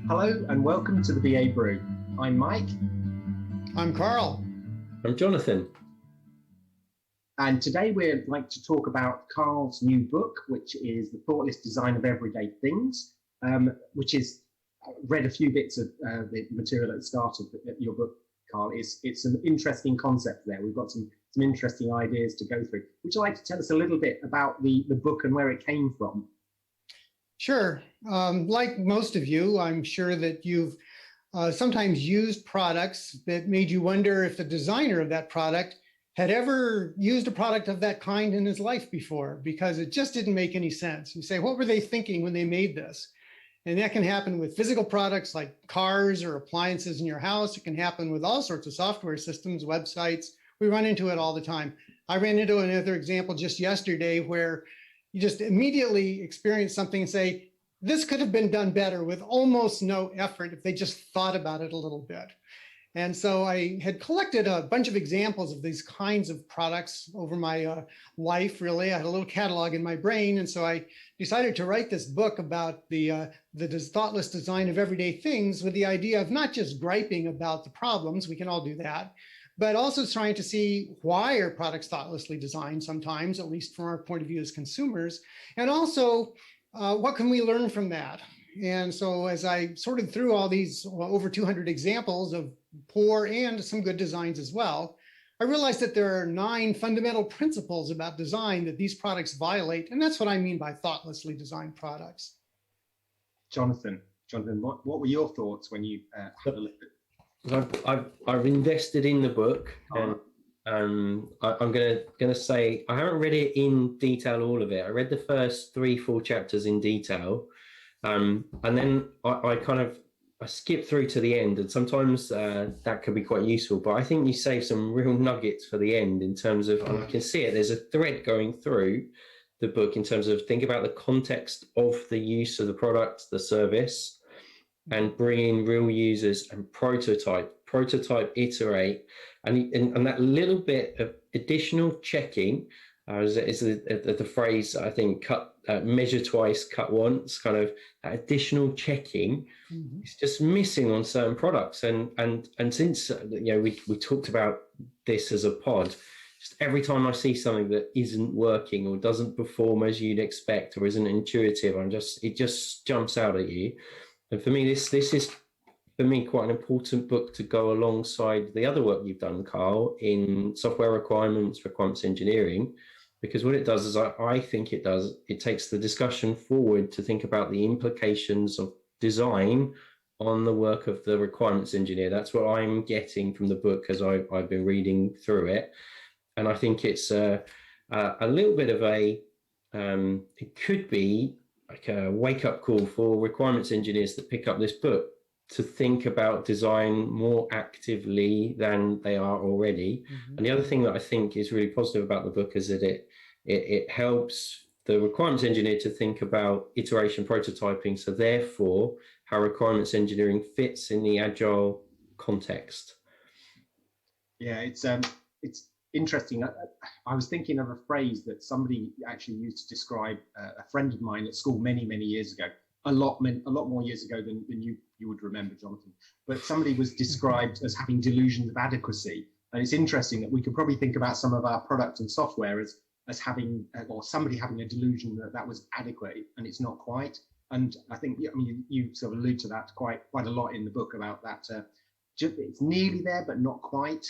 Hello and welcome to the BA Brew. I'm Mike. I'm Karl. I'm Jonathan. And today we'd like to talk about Karl's new book, which is The Thoughtless Design of Everyday Things, which is, read a few bits of the material at the start of your book, Karl. It's an interesting concept there. We've got some interesting ideas to go through. Would you like to tell us a little bit about the book and where it came from? Sure. Like most of you, I'm sure that you've sometimes used products that made you wonder if the designer of that product had ever used a product of that kind in his life before, because it just didn't make any sense. You say, what were they thinking when they made this? And that can happen with physical products like cars or appliances in your house. It can happen with all sorts of software systems, websites. We run into it all the time. I ran into another example just yesterday where you just immediately experience something and say, this could have been done better with almost no effort if they just thought about it a little bit. And so I had collected a bunch of examples of these kinds of products over my life, really. I had a little catalog in my brain. And so I decided to write this book about the thoughtless design of everyday things, with the idea of not just griping about the problems, we can all do that, but also trying to see why are products thoughtlessly designed sometimes, at least from our point of view as consumers, and also what can we learn from that? And so as I sorted through all these over 200 examples of poor and some good designs as well, I realized that there are 9 fundamental principles about design that these products violate, and that's what I mean by thoughtlessly designed products. Jonathan, what were your thoughts when you had a look at? I've invested in the book, and I'm gonna say I haven't read it in detail, all of it. I read the first 3-4 chapters in detail, and then I skipped through to the end, and sometimes that can be quite useful. But I think you save some real nuggets for the end in terms of, and I can see it. There's a thread going through the book in terms of think about the context of the use of the product, the service, and bring in real users and prototype, iterate, and that little bit of additional checking is the phrase, I think, measure twice, cut once, kind of that additional checking. Mm-hmm. It's just missing on certain products. And since we talked about this as a pod, just every time I see something that isn't working or doesn't perform as you'd expect or isn't intuitive, it just jumps out at you. And for me, this is for me quite an important book to go alongside the other work you've done, Karl, in software requirements engineering, because what it does is I think it takes the discussion forward to think about the implications of design on the work of the requirements engineer. That's what I'm getting from the book as I've been reading through it. And I think it's a little bit of it could be like a wake-up call for requirements engineers that pick up this book to think about design more actively than they are already. Mm-hmm. And the other thing that I think is really positive about the book is that it helps the requirements engineer to think about iteration prototyping, so therefore how requirements engineering fits in the agile context. Yeah, it's interesting. I was thinking of a phrase that somebody actually used to describe a friend of mine at school many years ago, a lot more years ago than you would remember, Jonathan. But somebody was described as having delusions of adequacy. And it's interesting that we could probably think about some of our product and software as having, or somebody having a delusion that was adequate, and it's not quite. And I think, you sort of allude to that quite a lot in the book about that. It's nearly there, but not quite.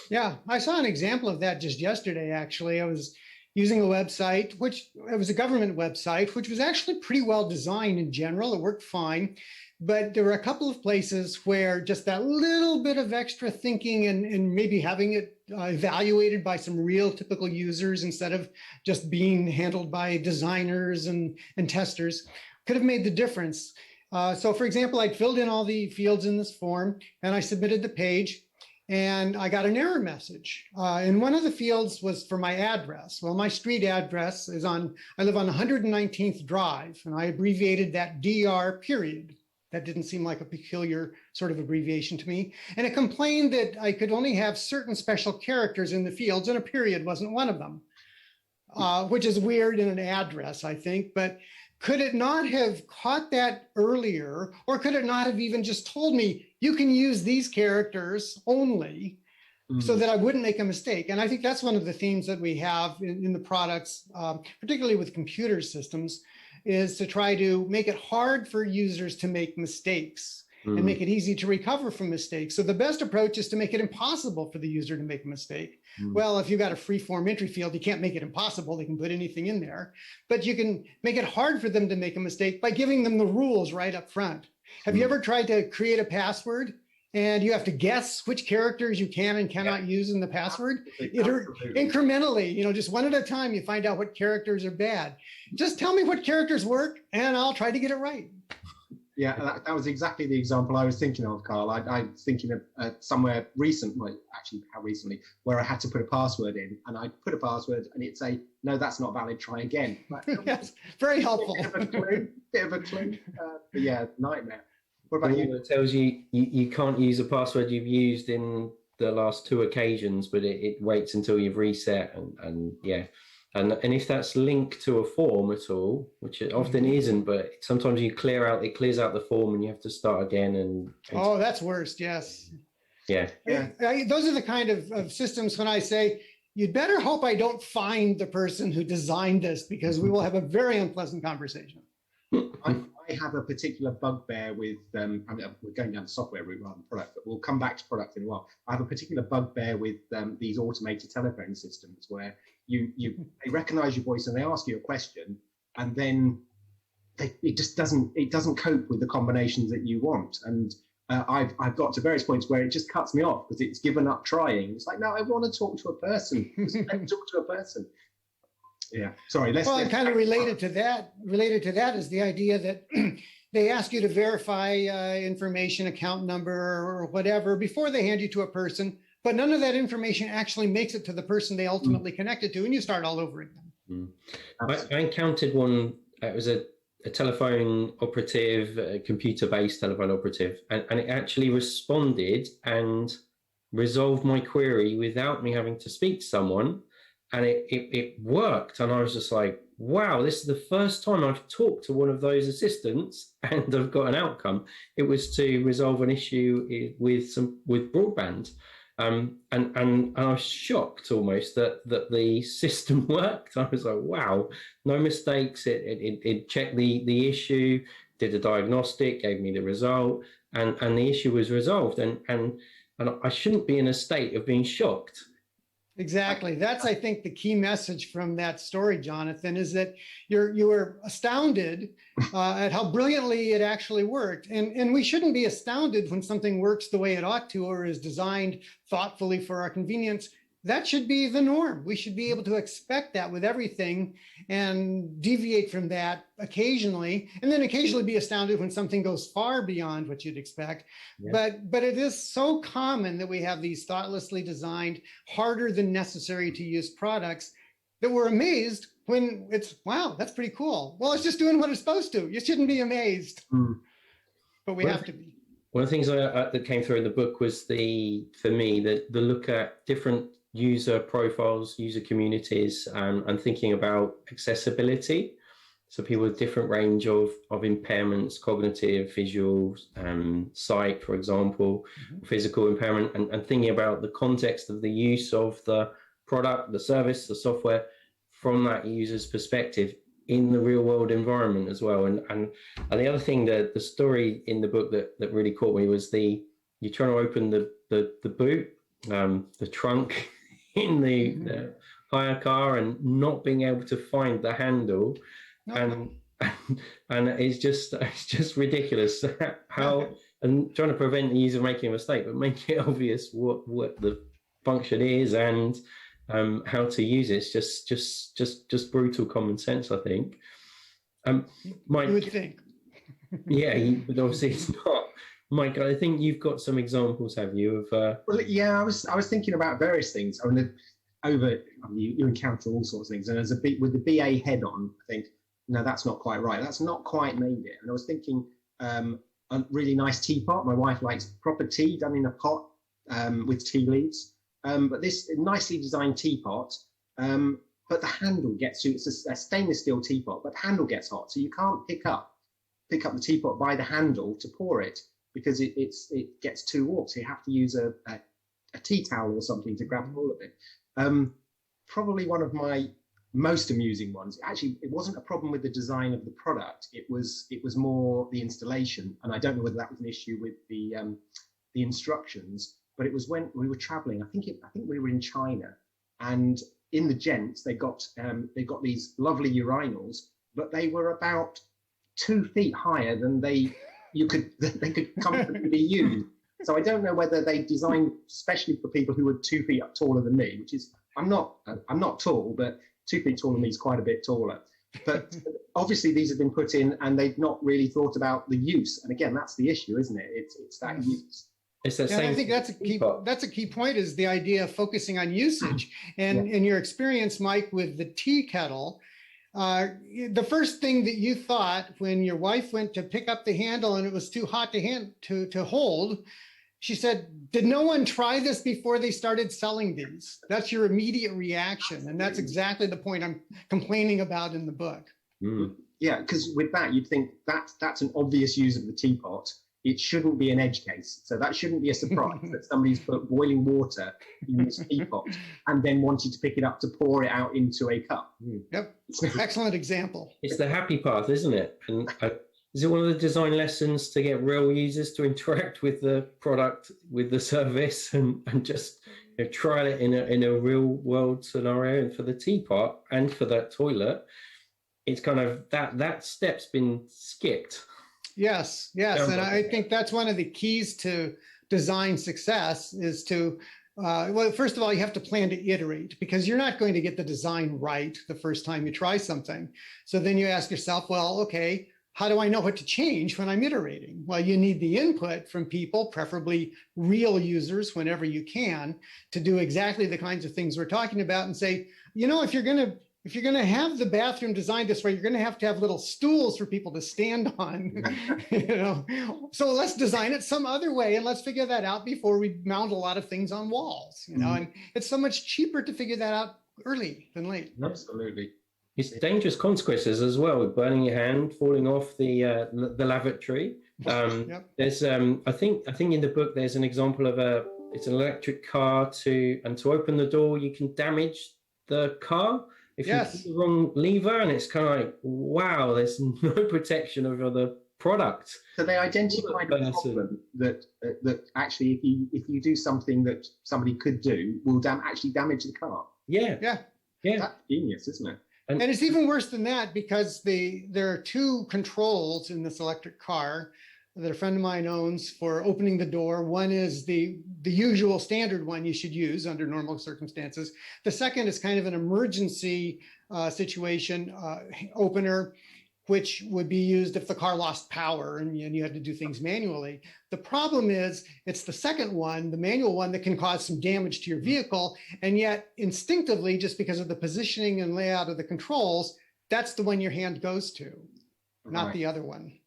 Yeah, I saw an example of that just yesterday, actually. I was using a website, it was a government website, which was actually pretty well designed in general. It worked fine. But there were a couple of places where just that little bit of extra thinking and maybe having it evaluated by some real typical users instead of just being handled by designers and testers could have made the difference. So for example, I filled in all the fields in this form and I submitted the page. And I got an error message. And one of the fields was for my address. Well, my street address is I live on 119th Drive, and I abbreviated that DR period. That didn't seem like a peculiar sort of abbreviation to me. And it complained that I could only have certain special characters in the fields, and a period wasn't one of them, which is weird in an address, I think. But could it not have caught that earlier? Or could it not have even just told me, you can use these characters only, so that I wouldn't make a mistake? And I think that's one of the themes that we have in the products, particularly with computer systems, is to try to make it hard for users to make mistakes and make it easy to recover from mistakes. So the best approach is to make it impossible for the user to make a mistake. Well, if you've got a free form entry field, you can't make it impossible. They can put anything in there, but you can make it hard for them to make a mistake by giving them the rules right up front. Have you ever tried to create a password and you have to guess which characters you can and cannot use in the password? Incrementally, you know, just one at a time, you find out what characters are bad. Just tell me what characters work and I'll try to get it right. Yeah, that was exactly the example I was thinking of, Karl. I was thinking of somewhere recently, actually how recently, where I had to put a password in, and I put a password and it'd say, no, that's not valid, try again. Like, yes, very helpful. Bit of a clue. But yeah, nightmare. What about you? It tells you, you can't use a password you've used in the last 2 occasions, but it waits until you've reset, and yeah. And if that's linked to a form at all, which it often isn't, but sometimes it clears out the form and you have to start again. And oh, that's worst. Yes. Yeah. Those are the kind of systems when I say, you'd better hope I don't find the person who designed this, because we will have a very unpleasant conversation. I have a particular bugbear with, I mean, we're going down the software route rather than product, but we'll come back to product in a while. I have a particular bugbear with these automated telephone systems where they recognize your voice and they ask you a question, and then it doesn't cope with the combinations that you want. And I've got to various points where it just cuts me off because it's given up trying. It's like, no, I want to talk to a person. Let's talk to a person. Yeah, sorry. Well, kind of related to that is the idea that they ask you to verify information, account number or whatever before they hand you to a person, but none of that information actually makes it to the person they ultimately connected to, and you start all over again. I encountered one. It was a telephone operative, a computer-based telephone operative, and it actually responded and resolved my query without me having to speak to someone. And it worked. And I was just like, wow, this is the first time I've talked to one of those assistants and I've got an outcome. It was to resolve an issue with broadband. And I was shocked almost that the system worked. I was like, wow, no mistakes. It checked the issue, did a diagnostic, gave me the result, and the issue was resolved. And I shouldn't be in a state of being shocked. Exactly. That's, I think, the key message from that story, Jonathan, is that you were astounded at how brilliantly it actually worked. And we shouldn't be astounded when something works the way it ought to or is designed thoughtfully for our convenience. That should be the norm. We should be able to expect that with everything and deviate from that occasionally, and then occasionally be astounded when something goes far beyond what you'd expect. Yeah. But it is so common that we have these thoughtlessly designed, harder than necessary to use products that we're amazed when it's, wow, that's pretty cool. Well, it's just doing what it's supposed to. You shouldn't be amazed, but we have to be. One of the things that came through in the book was for me, the look at different user profiles, user communities, and thinking about accessibility. So people with different range of impairments, cognitive, visual, sight, for example, physical impairment, and thinking about the context of the use of the product, the service, the software from that user's perspective in the real world environment as well. And the other thing, that the story in the book that really caught me was you're trying to open the boot, the trunk in the hire car, and not being able to find the handle. And it's just ridiculous how, and trying to prevent the user making a mistake, but make it obvious what the function is and how to use it. It's just brutal common sense, I think. Mike, you would think. Yeah, but obviously it's not. Mike, I think you've got some examples, have you? Of Well, yeah, I was thinking about various things. I mean, you encounter all sorts of things, and with the BA head on, I think, no, that's not quite right. That's not quite made it. And I was thinking, a really nice teapot. My wife likes proper tea done in a pot with tea leaves. But this nicely designed teapot, but but the handle gets, it's a stainless steel teapot, but the handle gets hot. So you can't pick up the teapot by the handle to pour it because it gets too warm. So you have to use a tea towel or something to grab hold of it. Probably one of my most amusing ones. Actually, it wasn't a problem with the design of the product. It was more the installation. And I don't know whether that was an issue with the instructions, but it was when we were traveling. I think we were in China, and in the gents they got these lovely urinals, but they were about 2 feet higher than they could comfortably use. So I don't know whether they designed especially for people who were 2 feet taller than me, which is I'm not tall, but 2 feet taller than me is quite a bit taller. But obviously these have been put in and they've not really thought about the use. And again, that's the issue, isn't it? It's that use. It's the same. I think that's a key point, is the idea of focusing on usage. And in your experience, Mike, with the tea kettle, the first thing that you thought when your wife went to pick up the handle and it was too hot to hold, she said, "Did no one try this before they started selling these?" That's your immediate reaction. And that's exactly the point I'm complaining about in the book. Mm. Yeah, because with that, you'd think that's an obvious use of the teapot. It shouldn't be an edge case. So that shouldn't be a surprise that somebody's put boiling water in this teapot and then wanted to pick it up to pour it out into a cup. Yep. Excellent example. It's the happy path, isn't it? And is it one of the design lessons to get real users to interact with the product, with the service, and just trial it in a real world scenario? And for the teapot and for that toilet, it's kind of that step's been skipped. Yes. And I think that's one of the keys to design success is to, well, first of all, you have to plan to iterate, because you're not going to get the design right the first time you try something. So then you ask yourself, well, okay, how do I know what to change when I'm iterating? Well, you need the input from people, preferably real users whenever you can, to do exactly the kinds of things we're talking about and say, if you're going to have the bathroom designed this way, you're going to have little stools for people to stand on, So let's design it some other way, and let's figure that out before we mount a lot of things on walls, and it's so much cheaper to figure that out early than late. Absolutely. It's dangerous consequences as well, with burning your hand, falling off the lavatory. Yep. There's I think in the book there's an example of it's an electric car to open the door you can damage the car if you put the wrong lever, and it's kind of like, wow, there's no protection over the product. So they identified a problem that actually if you do something that somebody could do will actually damage the car. Yeah. That's genius, isn't it? And it's even worse than that, because there are 2 controls in this electric car that a friend of mine owns for opening the door. One is the usual standard one you should use under normal circumstances. The second is kind of an emergency situation opener, which would be used if the car lost power and you had to do things manually. The problem is it's the second one, the manual one, that can cause some damage to your vehicle. And yet instinctively, just because of the positioning and layout of the controls, that's the one your hand goes to, not the other one.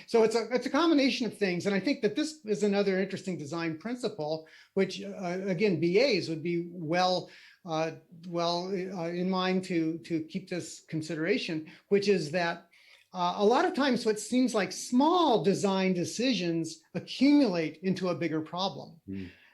So it's a combination of things. And I think that this is another interesting design principle, which again, BAs would be well in mind to keep this consideration, which is that a lot of times what seems like small design decisions accumulate into a bigger problem.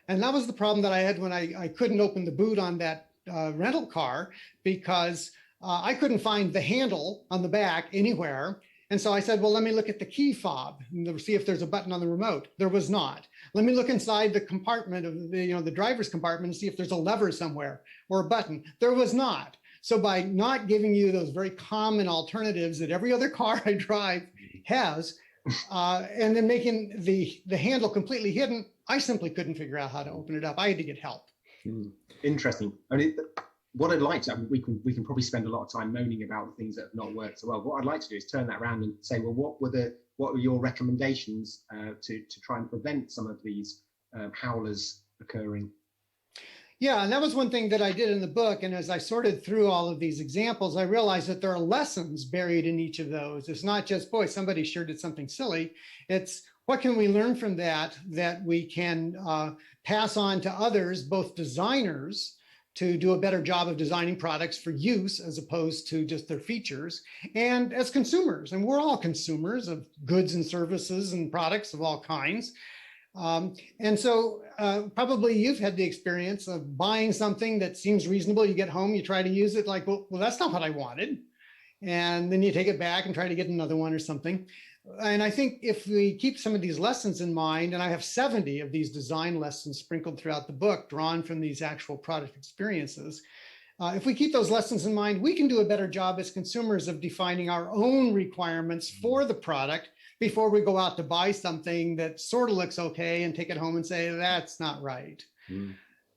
And that was the problem that I had when I couldn't open the boot on that rental car, because I couldn't find the handle on the back anywhere. And so I said, well, let me look at the key fob and see if there's a button on the remote. There was not. Let me look inside the compartment of the driver's compartment and see if there's a lever somewhere or a button. There was not. So by not giving you those very common alternatives that every other car I drive has, and then making the handle completely hidden, I simply couldn't figure out how to open it up. I had to get help. Interesting. I mean, what I'd like to, we can probably spend a lot of time moaning about the things that have not worked so well. What I'd like to do is turn that around and say, well, what were your recommendations to try and prevent some of these howlers occurring? Yeah, and that was one thing that I did in the book. And as I sorted through all of these examples, I realized that there are lessons buried in each of those. It's not just, boy, somebody sure did something silly. It's what can we learn from that we can pass on to others, both designers, to do a better job of designing products for use as opposed to just their features. And as consumers, and we're all consumers of goods and services and products of all kinds. And so probably you've had the experience of buying something that seems reasonable. You get home, you try to use it like, well, that's not what I wanted. And then you take it back and try to get another one or something. And I think if we keep some of these lessons in mind, and I have 70 of these design lessons sprinkled throughout the book, drawn from these actual product experiences, if we keep those lessons in mind, we can do a better job as consumers of defining our own requirements for the product before we go out to buy something that sort of looks okay and take it home and say, that's not right. Mm.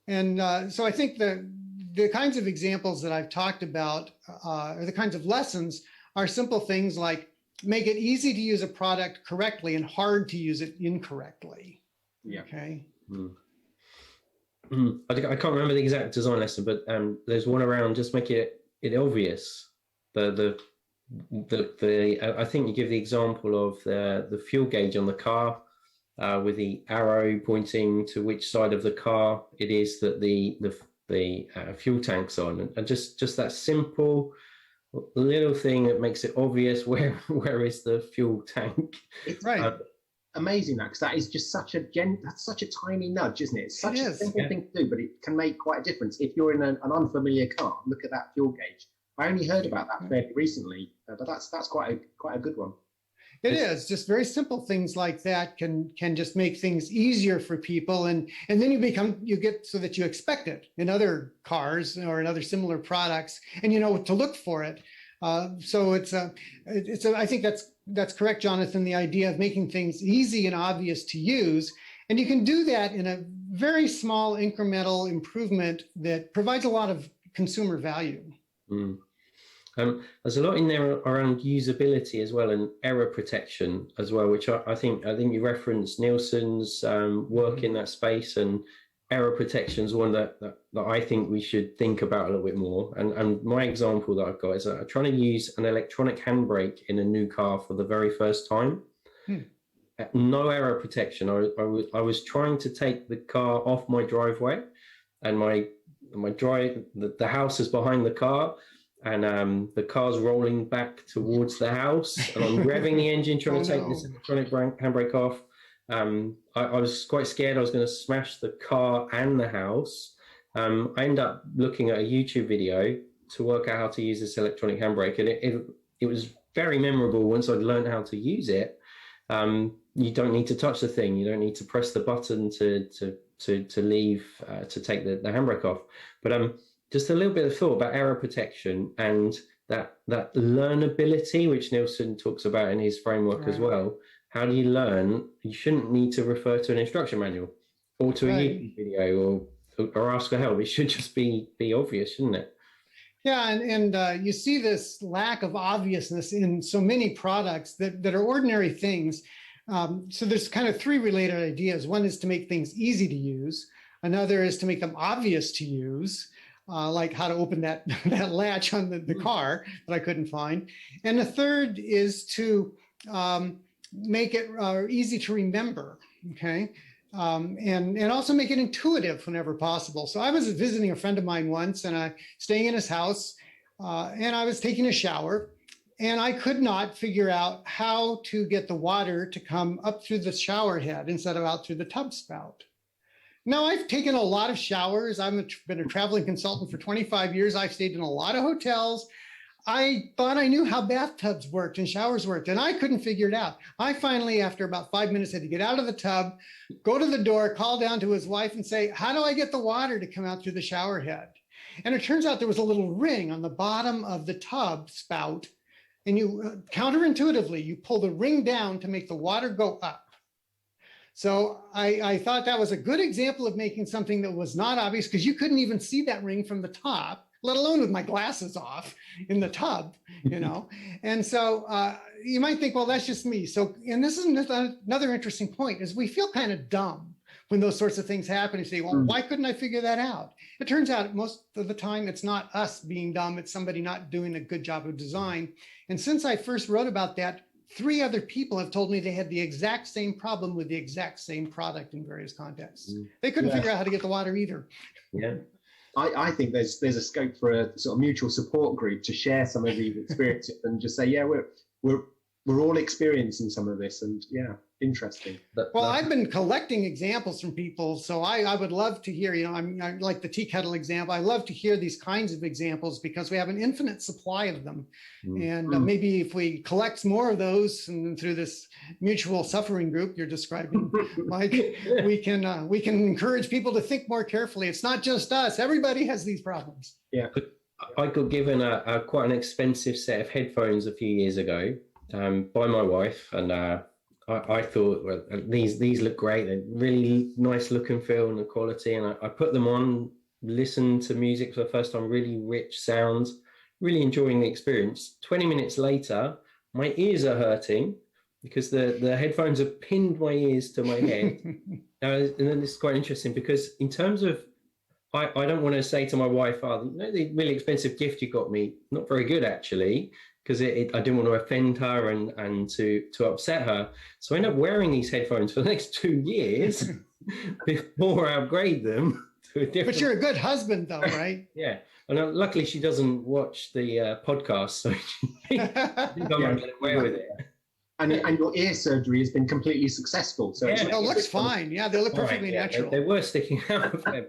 And so I think the kinds of examples that I've talked about, or the kinds of lessons, are simple things like make it easy to use a product correctly and hard to use it incorrectly. Yeah. Okay. Mm. I can't remember the exact design lesson, but there's one around just make it obvious. I think you give the example of the fuel gauge on the car with the arrow pointing to which side of the car it is that the fuel tank's on, and just that simple little thing that makes it obvious where is the fuel tank. It's right. Amazing that, because that is just that's such a tiny nudge, isn't it? It's such a simple thing to do, but it can make quite a difference. If you're in an unfamiliar car, look at that fuel gauge. I only heard about that fairly recently, but that's quite a good one. It is just very simple things like that can just make things easier for people, and then you get so that you expect it in other cars or in other similar products, and you know to look for it. So I think that's correct, Jonathan. The idea of making things easy and obvious to use, and you can do that in a very small incremental improvement that provides a lot of consumer value. Mm. There's a lot in there around usability as well, and error protection as well, which I think you referenced Nielsen's work in that space, and error protection is one that I think we should think about a little bit more. And my example that I've got is I'm trying to use an electronic handbrake in a new car for the very first time. No error protection. I was trying to take the car off my driveway, and the house is behind the car. And the car's rolling back towards the house, and I'm revving the engine trying to take this electronic handbrake off. I was quite scared I was going to smash the car and the house. I ended up looking at a YouTube video to work out how to use this electronic handbrake, and it was very memorable once I'd learned how to use it. You don't need to touch the thing. You don't need to press the button to leave to take the handbrake off. But just a little bit of thought about error protection and that learnability, which Nielsen talks about in his framework as well. How do you learn? You shouldn't need to refer to an instruction manual or to a YouTube video or ask for help. It should just be obvious, shouldn't it? Yeah, and you see this lack of obviousness in so many products that are ordinary things. So there's kind of three related ideas. One is to make things easy to use. Another is to make them obvious to use. Like how to open that latch on the car that I couldn't find. And the third is to make it easy to remember, okay? And also make it intuitive whenever possible. So I was visiting a friend of mine once, and staying in his house, and I was taking a shower, and I could not figure out how to get the water to come up through the shower head instead of out through the tub spout. Now, I've taken a lot of showers. I've been a traveling consultant for 25 years. I've stayed in a lot of hotels. I thought I knew how bathtubs worked and showers worked, and I couldn't figure it out. I finally, after about 5 minutes, had to get out of the tub, go to the door, call down to his wife and say, how do I get the water to come out through the shower head? And it turns out there was a little ring on the bottom of the tub spout, and you counterintuitively, you pull the ring down to make the water go up. So I thought that was a good example of making something that was not obvious, because you couldn't even see that ring from the top, let alone with my glasses off in the tub, you know. And so you might think, well, that's just me. So, and this is another interesting point, is we feel kind of dumb when those sorts of things happen. You say, well, why couldn't I figure that out? It turns out most of the time it's not us being dumb, it's somebody not doing a good job of design. And since I first wrote about that, 3 other people have told me they had the exact same problem with the exact same product in various contexts. They couldn't figure out how to get the water either. Yeah. I think there's a scope for a sort of mutual support group to share some of these experiences and just say, yeah, we're all experiencing some of this, and yeah, interesting. Well, I've been collecting examples from people, so I would love to hear, I like the tea kettle example. I love to hear these kinds of examples because we have an infinite supply of them. And maybe if we collect more of those and through this mutual suffering group you're describing, Mike, we can encourage people to think more carefully. It's not just us. Everybody has these problems. Yeah. I got given a quite an expensive set of headphones a few years ago by my wife, and I thought, well, these look great. They're really nice look and feel and the quality. And I put them on, listened to music for the first time, really rich sounds, really enjoying the experience. 20 minutes later, my ears are hurting because the headphones have pinned my ears to my head. And then it's quite interesting because in terms of, I don't want to say to my wife, oh, the really expensive gift you got me, not very good actually, because I didn't want to offend her and to upset her. So I end up wearing these headphones for the next 2 years before I upgrade them to a different. But you're a good husband though, right? Yeah. And luckily she doesn't watch the podcast, so she thinks I'm going to get away with it. And your ear surgery has been completely successful. So yeah, it looks fine. Yeah, they look perfectly natural. They were sticking out of there.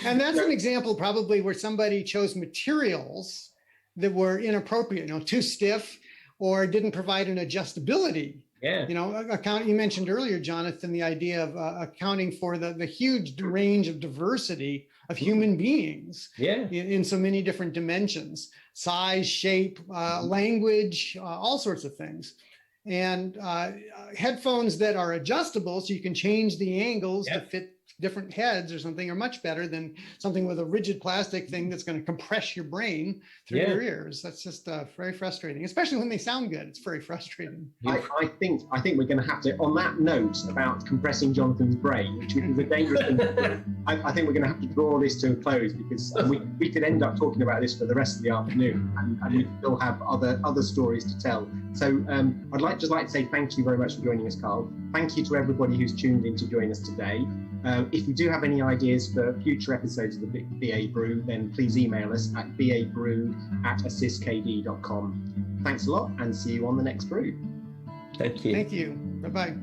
And that's an example probably where somebody chose materials that were inappropriate, too stiff, or didn't provide an adjustability. Yeah. You mentioned earlier, Jonathan, the idea of accounting for the huge range of diversity of human beings in so many different dimensions, size, shape, language, all sorts of things. And headphones that are adjustable, so you can change the angles to fit different heads or something, are much better than something with a rigid plastic thing that's going to compress your brain through your ears. That's just very frustrating, especially when they sound good. It's very frustrating. I think we're going to have to, on that note about compressing Jonathan's brain, which is a dangerous thing to do, I think we're going to have to draw this to a close, because we could end up talking about this for the rest of the afternoon, and we still have other stories to tell. So I'd just like to say thank you very much for joining us, Karl. Thank you to everybody who's tuned in to join us today. If you do have any ideas for future episodes of the BA Brew, then please email us at babrew@AssistKD.com. Thanks a lot, and see you on the next brew. Thank you. Thank you. Bye-bye.